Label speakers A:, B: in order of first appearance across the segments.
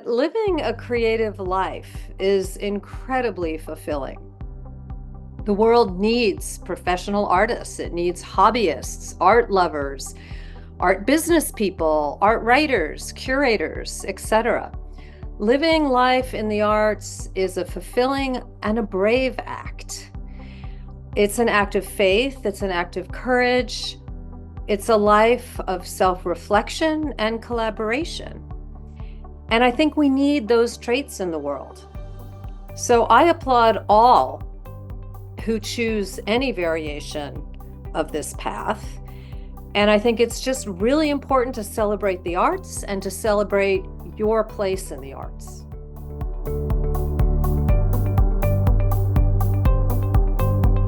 A: living a creative life is incredibly fulfilling. The world needs professional artists, it needs hobbyists, art lovers, art business people, art writers, curators, etc. Living life in the arts is a fulfilling and a brave act. It's an act of faith, it's an act of courage, it's a life of self-reflection and collaboration. And I think we need those traits in the world. So I applaud all who choose any variation of this path. And I think it's just really important to celebrate the arts and to celebrate your place in the arts.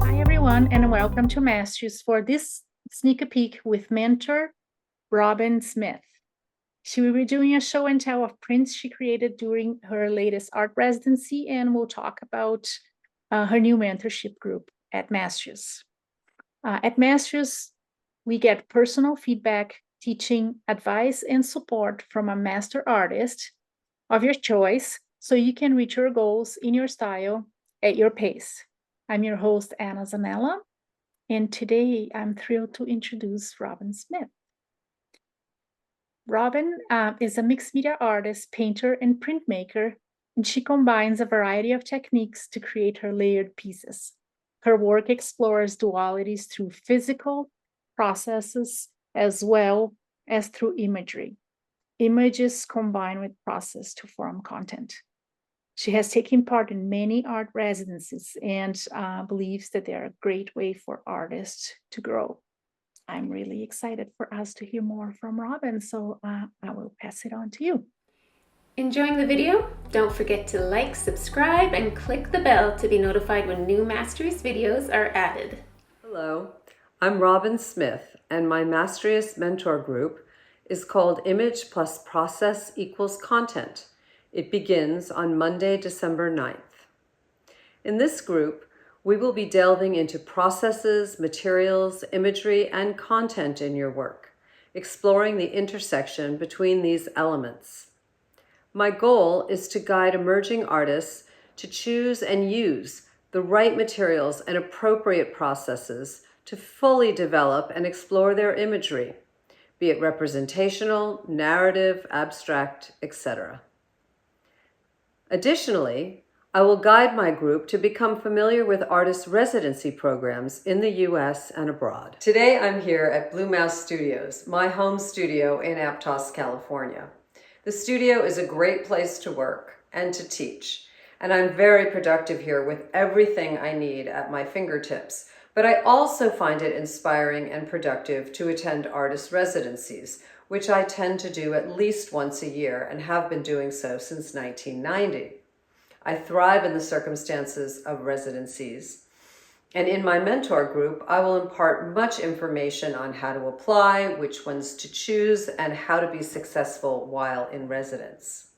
B: Hi, everyone, and welcome to Mastrius for this sneak peek with mentor Robynn Smith. She will be doing a show and tell of prints she created during her latest art residency, and we'll talk about her new mentorship group at Mastrius. At Mastrius, we get personal feedback, teaching, advice, and support from a master artist of your choice so you can reach your goals in your style at your pace. I'm your host, Anna Zanella, and today I'm thrilled to introduce Robynn Smith. Robynn is a mixed media artist, painter, and printmaker, and she combines a variety of techniques to create her layered pieces. Her work explores dualities through physical processes as well as through imagery. Images combine with process to form content. She has taken part in many art residencies and believes that they are a great way for artists to grow. I'm really excited for us to hear more from Robynn, so I will pass it on to you.
C: Enjoying the video? Don't forget to like, subscribe, and click the bell to be notified when new Mastrius videos are added.
A: Hello, I'm Robynn Smith, and my Mastrius mentor group is called Image plus Process equals Content. It begins on Monday, December 9th. In this group, we will be delving into processes, materials, imagery, and content in your work, exploring the intersection between these elements. My goal is to guide emerging artists to choose and use the right materials and appropriate processes to fully develop and explore their imagery, be it representational, narrative, abstract, etc. Additionally, I will guide my group to become familiar with artist residency programs in the US and abroad. Today I'm here at Blue Mouse Studios, my home studio in Aptos, California. The studio is a great place to work and to teach, and I'm very productive here with everything I need at my fingertips. But I also find it inspiring and productive to attend artist residencies, which I tend to do at least once a year and have been doing so since 1990. I thrive in the circumstances of residencies. And in my mentor group, I will impart much information on how to apply, which ones to choose, and how to be successful while in residence.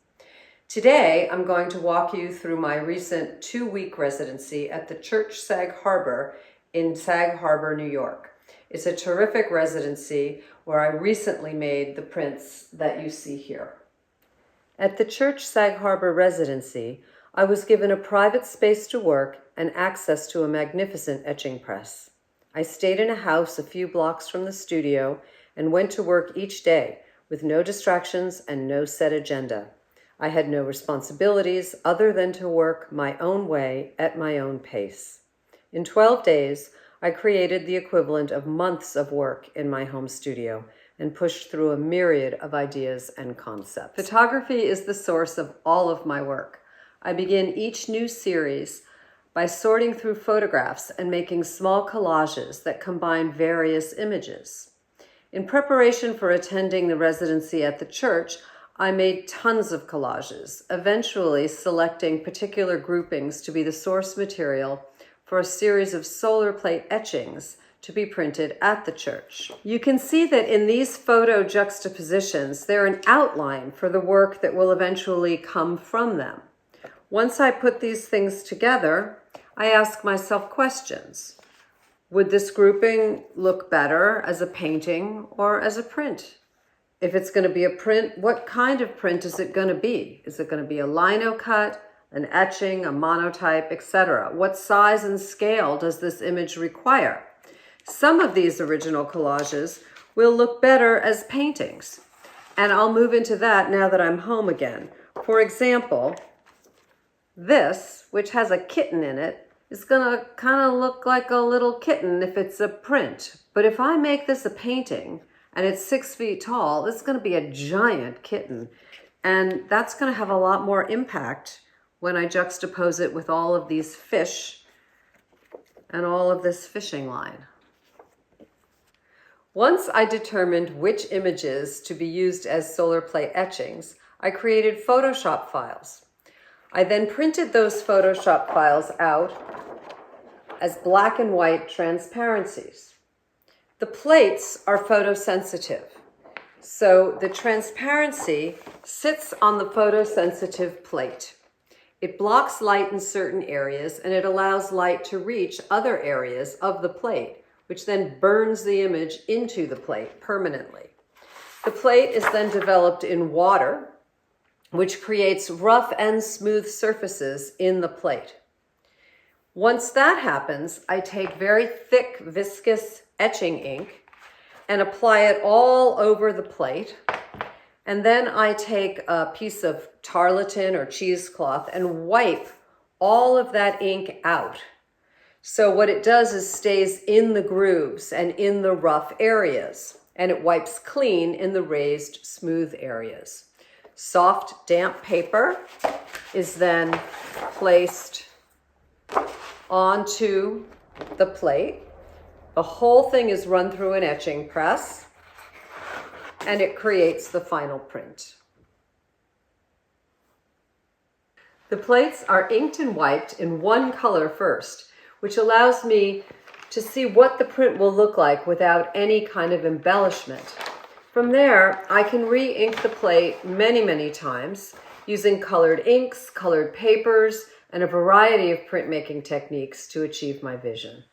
A: Today, I'm going to walk you through my recent 2-week residency at the Church Sag Harbor in Sag Harbor, New York. It's a terrific residency where I recently made the prints that you see here. At the Church Sag Harbor residency, I was given a private space to work and access to a magnificent etching press. I stayed in a house a few blocks from the studio and went to work each day with no distractions and no set agenda. I had no responsibilities other than to work my own way at my own pace. In 12 days, I created the equivalent of months of work in my home studio and pushed through a myriad of ideas and concepts. Photography is the source of all of my work. I begin each new series by sorting through photographs and making small collages that combine various images. In preparation for attending the residency at the church, I made tons of collages, eventually selecting particular groupings to be the source material for a series of solar plate etchings to be printed at the church. You can see that in these photo juxtapositions, they're an outline for the work that will eventually come from them. Once I put these things together, I ask myself questions. Would this grouping look better as a painting or as a print? If it's going to be a print, what kind of print is it going to be? Is it going to be a lino cut, an etching, a monotype, etc.? What size and scale does this image require? Some of these original collages will look better as paintings, and I'll move into that now that I'm home again. For example, this, which has a kitten in it, is gonna kind of look like a little kitten if it's a print. But if I make this a painting and it's 6 feet tall, it's gonna be a giant kitten. And that's gonna have a lot more impact when I juxtapose it with all of these fish and all of this fishing line. Once I determined which images to be used as solar plate etchings, I created Photoshop files. I then printed those Photoshop files out as black and white transparencies. The plates are photosensitive, so the transparency sits on the photosensitive plate. It blocks light in certain areas and it allows light to reach other areas of the plate, which then burns the image into the plate permanently. The plate is then developed in water, which creates rough and smooth surfaces in the plate. Once that happens, I take very thick, viscous etching ink and apply it all over the plate. And then I take a piece of tarlatan or cheesecloth and wipe all of that ink out. So what it does is stays in the grooves and in the rough areas, and it wipes clean in the raised, smooth areas. Soft, damp paper is then placed onto the plate. The whole thing is run through an etching press, and it creates the final print. The plates are inked and wiped in one color first, which allows me to see what the print will look like without any kind of embellishment. From there, I can re-ink the plate many, many times using colored inks, colored papers, and a variety of printmaking techniques to achieve my vision.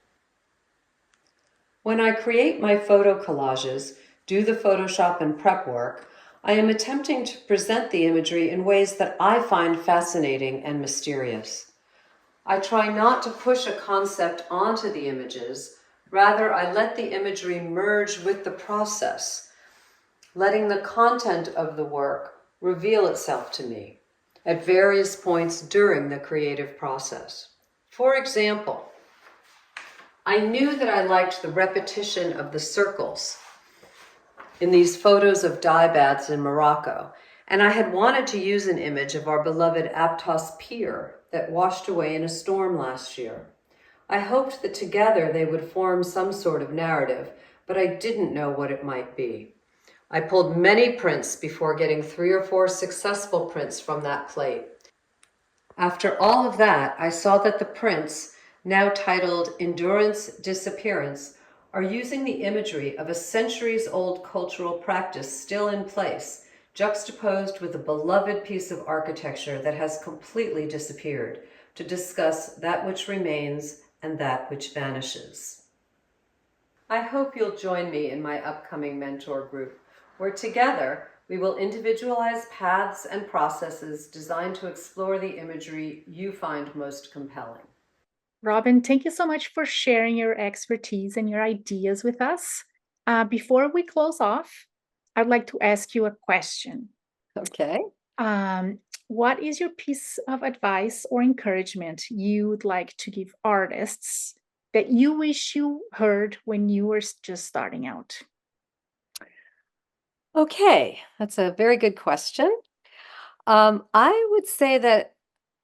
A: When I create my photo collages, do the Photoshop and prep work, I am attempting to present the imagery in ways that I find fascinating and mysterious. I try not to push a concept onto the images. Rather, I let the imagery merge with the process, letting the content of the work reveal itself to me at various points during the creative process. For example, I knew that I liked the repetition of the circles in these photos of dye baths in Morocco, and I had wanted to use an image of our beloved Aptos pier that washed away in a storm last year. I hoped that together they would form some sort of narrative, but I didn't know what it might be. I pulled many prints before getting 3 or 4 successful prints from that plate. After all of that, I saw that the prints, now titled Endurance Disappearance, are using the imagery of a centuries-old cultural practice still in place, juxtaposed with a beloved piece of architecture that has completely disappeared, to discuss that which remains and that which vanishes. I hope you'll join me in my upcoming mentor group, where together we will individualize paths and processes designed to explore the imagery you find most compelling.
B: Robynn, thank you so much for sharing your expertise and your ideas with us. Before we close off, I'd like to ask you a question.
A: Okay.
B: What is your piece of advice or encouragement you would like to give artists that you wish you heard when you were just starting out?
A: Okay, that's a very good question. I would say that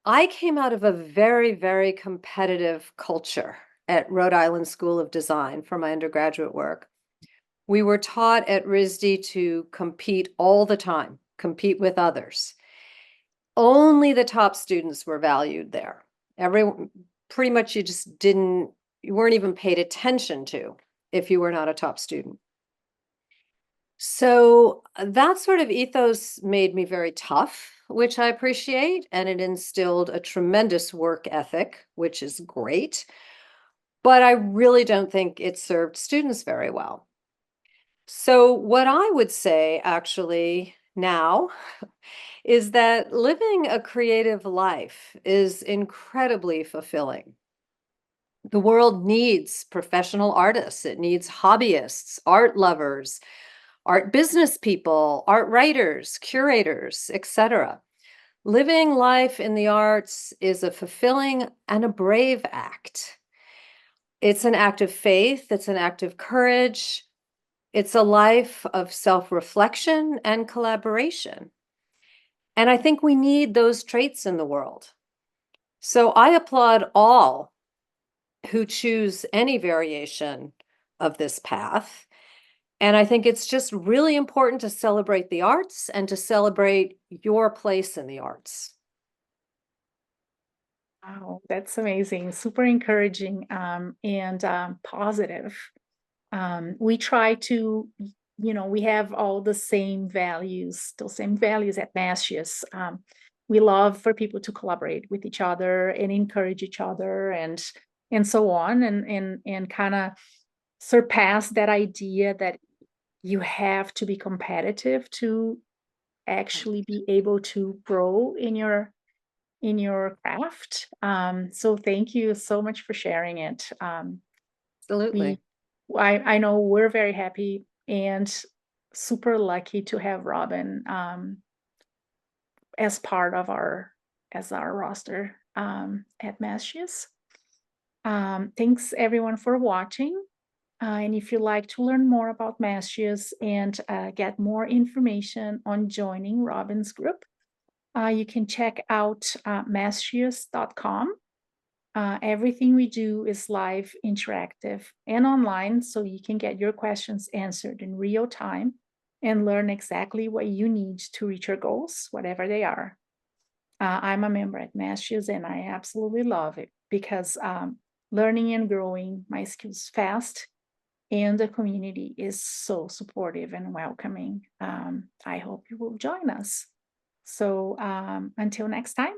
A: I came out of a very, very competitive culture at Rhode Island School of Design for my undergraduate work. We were taught at RISD to compete all the time, compete with others. Only the top students were valued there. Pretty much you weren't even paid attention to if you were not a top student. So that sort of ethos made me very tough, which I appreciate, and it instilled a tremendous work ethic, which is great. But I really don't think it served students very well. So, what I would say actually now is that living a creative life is incredibly fulfilling. The world needs professional artists, it needs hobbyists, art lovers, art business people, art writers, curators, etc. Living life in the arts is a fulfilling and a brave act. It's an act of faith, it's an act of courage, it's a life of self reflection and collaboration. And I think we need those traits in the world. So I applaud all who choose any variation of this path. And I think it's just really important to celebrate the arts and to celebrate your place in the arts.
B: Wow, that's amazing. Super encouraging, and positive. We try to, we have all the same values, those same values at Mastrius. We love for people to collaborate with each other and encourage each other, and so on, and kind of surpass that idea that you have to be competitive to actually be able to grow in your craft. So thank you so much for sharing it. We,
A: Absolutely.
B: I know we're very happy and super lucky to have Robynn as part of our roster at Mastrius. Thanks everyone for watching. And if you'd like to learn more about Mastrius and get more information on joining Robynn's group, you can check out mastrius.com. Everything we do is live, interactive, and online, so you can get your questions answered in real time and learn exactly what you need to reach your goals, whatever they are. I'm a member at Mastrius, and I absolutely love it because learning and growing my skills fast, and the community is so supportive and welcoming. I hope you will join us. So until next time,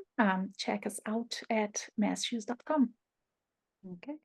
B: check us out at mastrius.com.
A: Okay.